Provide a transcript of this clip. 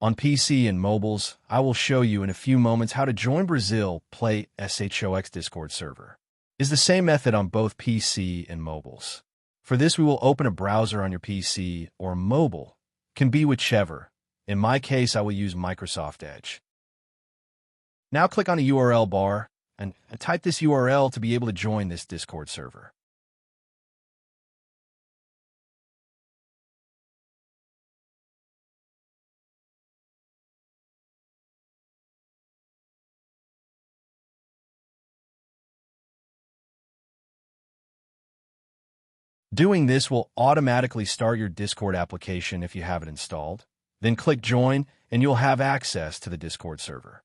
On PC and mobiles, I will show you in a few moments how to join Brasil Play Shox Discord server. Is the same method on both PC and mobiles. For this, we will open a browser on your PC or mobile. Can be whichever. In my case, I will use Microsoft Edge. Now click on the URL bar and type this URL to be able to join this Discord server. Doing this will automatically start your Discord application if you have it installed. Then click Join, and you'll have access to the Discord server.